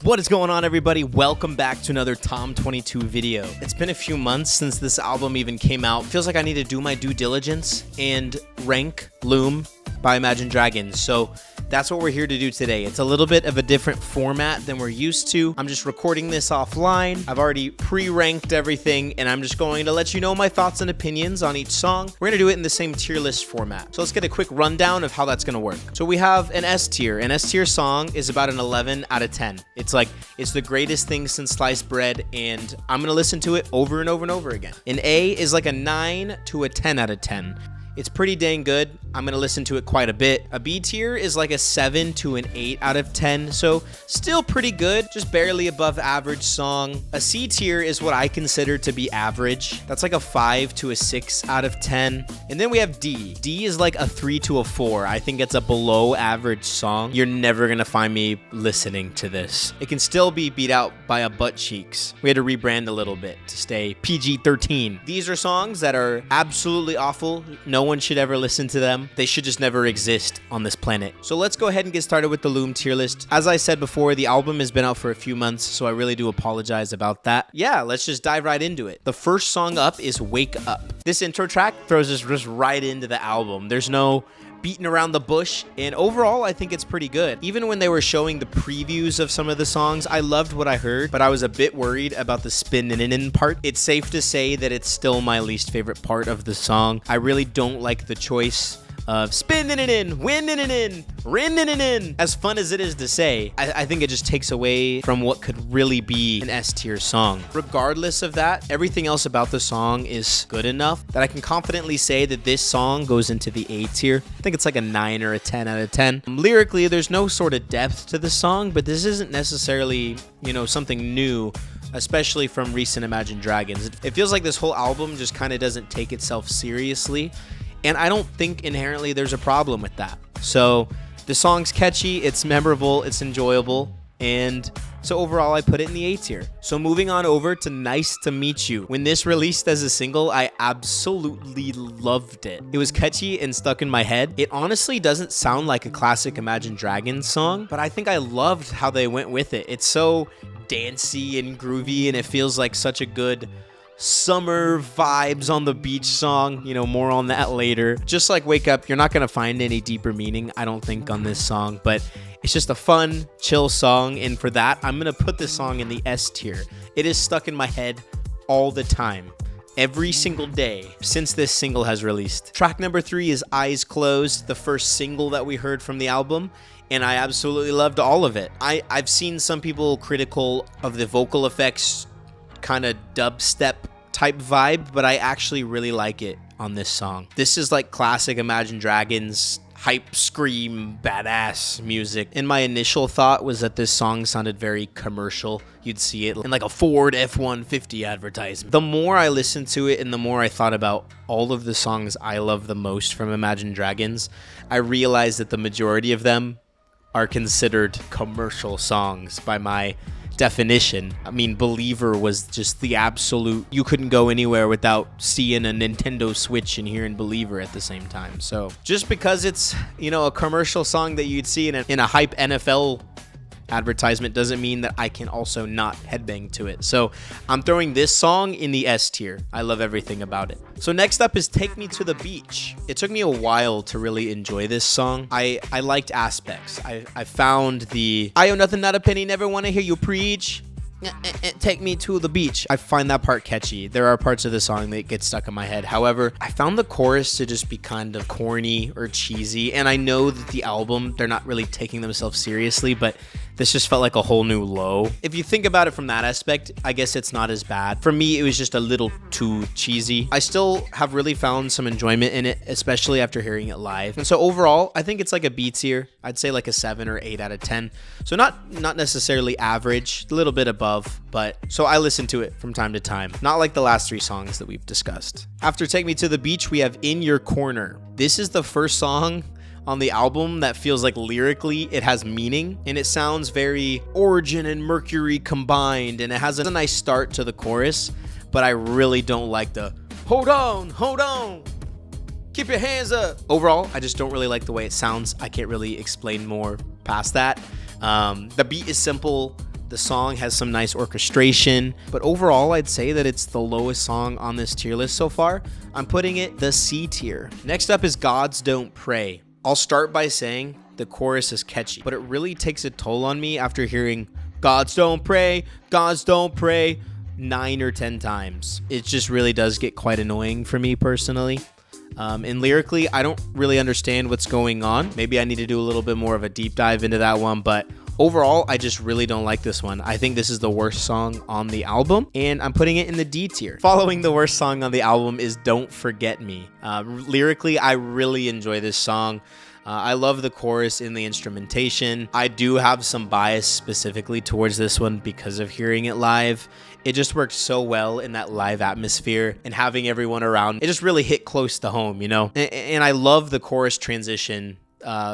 What is going on, everybody? Welcome back to another Tom22 video. It's been a few months since this album even came out. Feels like I need to do my due diligence and rank Loom by Imagine Dragons. So that's what we're here to do today. It's a little bit of a different format than we're used to. I'm just recording this offline. I've already pre-ranked everything, and I'm just going to let you know my thoughts and opinions on each song. We're gonna do it in the same tier list format. So let's get a quick rundown of how that's gonna work. So we have an S tier. An S tier song is about an 11 out of 10. It's the greatest thing since sliced bread, and I'm gonna listen to it over and over and over again. An A is like a 9 to a 10 out of 10. It's pretty dang good. I'm gonna listen to it quite a bit. A B tier is like a 7 to an 8 out of 10, so still pretty good, just barely above average song. A C tier is what I consider to be average. That's like a 5 to a 6 out of 10. And then we have D. D is like a 3 to a 4. I think it's a below average song. You're never gonna find me listening to this. It can still be beat out by a Butt Cheeks. We had to rebrand a little bit to stay PG-13. These are songs that are absolutely awful. No one should ever listen to them. They should just never exist on this planet. So let's go ahead and get started with the Loom tier list. As I said before, the album has been out for a few months, so I really do apologize about that. Yeah, let's just dive right into it. The first song up is Wake Up. This intro track throws us just right into the album. There's no beating around the bush, and overall I think it's pretty good. Even when they were showing the previews of some of the songs, I loved what I heard, but I was a bit worried about the spin-in part. It's safe to say that it's still my least favorite part of the song. I really don't like the choice of spinning it in, winning it in, rinning it in. As fun as it is to say, I think it just takes away from what could really be an S tier song. Regardless of that, everything else about the song is good enough that I can confidently say that this song goes into the A tier. I think it's like a 9 or a 10 out of 10. Lyrically, there's no sort of depth to the song, but this isn't necessarily, something new, especially from recent Imagine Dragons. It feels like this whole album just kind of doesn't take itself seriously. And I don't think inherently there's a problem with that. So the song's catchy, it's memorable, it's enjoyable, and so overall I put it in the A tier. So moving on over to Nice to Meet You. When this released as a single, I absolutely loved it. It was catchy and stuck in my head. It honestly doesn't sound like a classic Imagine Dragons song, but I think I loved how they went with it. It's so dancey and groovy, and it feels like such a good summer vibes on the beach song. More on that later. Just like Wake Up, you're not gonna find any deeper meaning, I don't think, on this song, but it's just a fun, chill song, and for that, I'm gonna put this song in the S tier. It is stuck in my head all the time, every single day since this single has released. Track number 3 is Eyes Closed, the first single that we heard from the album, and I absolutely loved all of it. I've seen some people critical of the vocal effects, kind of dubstep type vibe, but I actually really like it on this song. This is like classic Imagine Dragons hype scream badass music. And my initial thought was that this song sounded very commercial. You'd see it in like a Ford F-150 advertisement. The more I listened to it and the more I thought about all of the songs I love the most from Imagine Dragons, I realized that the majority of them are considered commercial songs by my definition. I mean, Believer was just the absolute, you couldn't go anywhere without seeing a Nintendo Switch and hearing Believer at the same time. So just because it's, a commercial song that you'd see in a hype NFL advertisement doesn't mean that I can also not headbang to it. So I'm throwing this song in the S tier. I love everything about it. So next up is Take Me to the Beach. It took me a while to really enjoy this song. I liked aspects. I found the I owe nothing, not a penny, never want to hear you preach. Take me to the beach. I find that part catchy. There are parts of the song that get stuck in my head. However, I found the chorus to just be kind of corny or cheesy. And I know that the album, they're not really taking themselves seriously, but this just felt like a whole new low. If you think about it from that aspect, I guess it's not as bad. For me, it was just a little too cheesy. I still have really found some enjoyment in it, especially after hearing it live. And so overall, I think it's like a B tier. I'd say like a 7 or 8 out of 10. So not necessarily average, a little bit above, but so I listen to it from time to time. Not like the last 3 songs that we've discussed. After Take Me to the Beach, we have In Your Corner. This is the first song on the album that feels like lyrically it has meaning, and it sounds very Origin and Mercury combined, and it has a nice start to the chorus, but I really don't like the hold on, keep your hands up. Overall, I just don't really like the way it sounds. I can't really explain more past that. The beat is simple. The song has some nice orchestration, but overall I'd say that it's the lowest song on this tier list so far. I'm putting it the C tier. Next up is Gods Don't Pray. I'll start by saying the chorus is catchy, but it really takes a toll on me after hearing Gods don't pray, Gods don't pray 9 or 10 times. It just really does get quite annoying for me personally. And lyrically, I don't really understand what's going on. Maybe I need to do a little bit more of a deep dive into that one, but overall, I just really don't like this one. I think this is the worst song on the album, and I'm putting it in the D tier. Following the worst song on the album is Don't Forget Me. Lyrically, I really enjoy this song. I love the chorus and the instrumentation. I do have some bias specifically towards this one because of hearing it live. It just works so well in that live atmosphere and having everyone around. It just really hit close to home, you know? And I love the chorus transition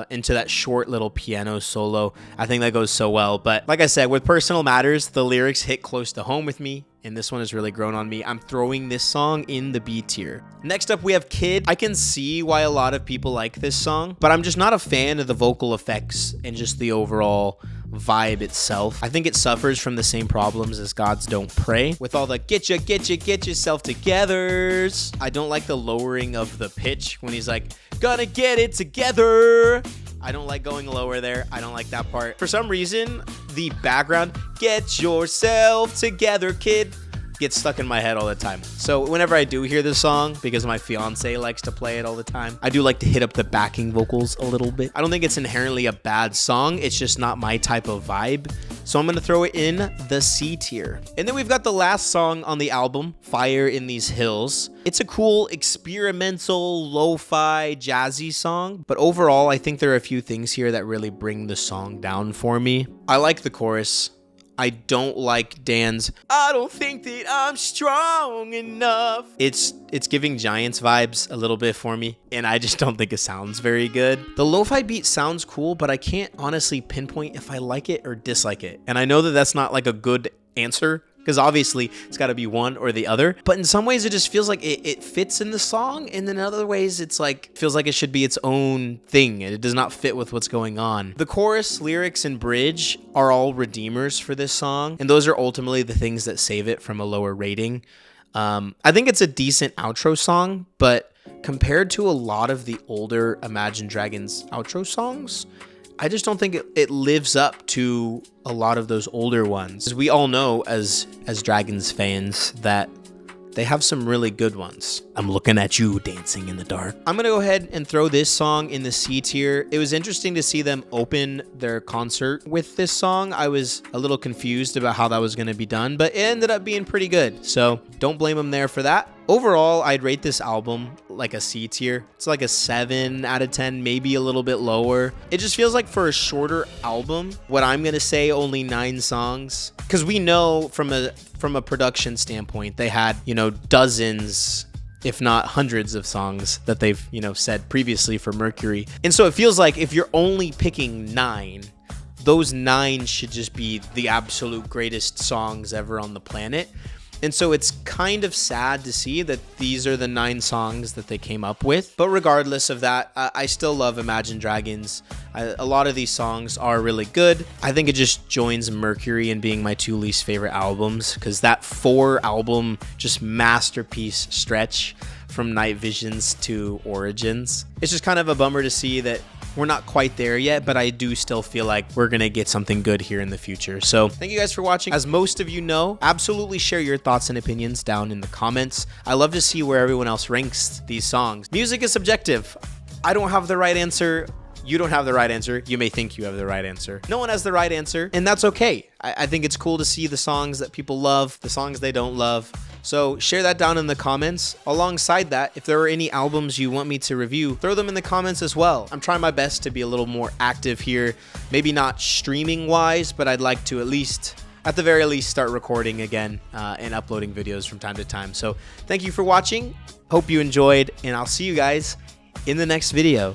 into that short little piano solo. I think that goes so well. But like I said, with Personal Matters, the lyrics hit close to home with me, and this one has really grown on me. I'm throwing this song in the B tier. Next up, we have Kid. I can see why a lot of people like this song, but I'm just not a fan of the vocal effects and just the overall vibe itself. I think it suffers from the same problems as Gods Don't Pray, with all the get yourself togethers. I don't like the lowering of the pitch when he's like, gonna get it together. I don't like going lower there. I don't like that part. For some reason, the background, get yourself together, kid, gets stuck in my head all the time. So whenever I do hear this song, because my fiance likes to play it all the time, I do like to hit up the backing vocals a little bit. I don't think it's inherently a bad song. It's just not my type of vibe. So I'm going to throw it in the C tier. And then we've got the last song on the album, Fire in These Hills. It's a cool, experimental, lo-fi, jazzy song. But overall, I think there are a few things here that really bring the song down for me. I like the chorus. I don't like Dan's, I don't think that I'm strong enough. It's giving Giants vibes a little bit for me, and I just don't think it sounds very good. The lo-fi beat sounds cool, but I can't honestly pinpoint if I like it or dislike it. And I know that that's not like a good answer, because obviously it's got to be one or the other. But in some ways, it just feels like it fits in the song. And then in other ways, it's like, feels like it should be its own thing. And it does not fit with what's going on. The chorus, lyrics, and bridge are all redeemers for this song. And those are ultimately the things that save it from a lower rating. I think it's a decent outro song, but compared to a lot of the older Imagine Dragons outro songs, I just don't think it lives up to a lot of those older ones. As we all know as Dragons fans that they have some really good ones. I'm looking at you dancing in the dark. I'm gonna go ahead and throw this song in the C tier. It was interesting to see them open their concert with this song. I was a little confused about how that was gonna be done, but it ended up being pretty good. So don't blame them there for that. Overall, I'd rate this album like a C tier. It's like a 7 out of 10, maybe a little bit lower. It just feels like for a shorter album, what I'm gonna say, only 9 songs. Because we know from a production standpoint, they had, dozens, if not hundreds of songs that they've, said previously for Mercury. And so it feels like if you're only picking 9, those 9 should just be the absolute greatest songs ever on the planet. And so it's kind of sad to see that these are the 9 songs that they came up with. But regardless of that, I still love Imagine Dragons. A lot of these songs are really good. I think it just joins Mercury in being my 2 least favorite albums, because that 4 album just masterpiece stretch from Night Visions to Origins. It's just kind of a bummer to see that we're not quite there yet, but I do still feel like we're gonna get something good here in the future. So thank you guys for watching. As most of you know, absolutely share your thoughts and opinions down in the comments. I love to see where everyone else ranks these songs. Music is subjective. I don't have the right answer. You don't have the right answer. You may think you have the right answer. No one has the right answer, and that's okay. I think it's cool to see the songs that people love, the songs they don't love. So share that down in the comments. Alongside that, if there are any albums you want me to review, throw them in the comments as well. I'm trying my best to be a little more active here. Maybe not streaming wise, but I'd like to at the very least, start recording again and uploading videos from time to time. So thank you for watching. Hope you enjoyed, and I'll see you guys in the next video.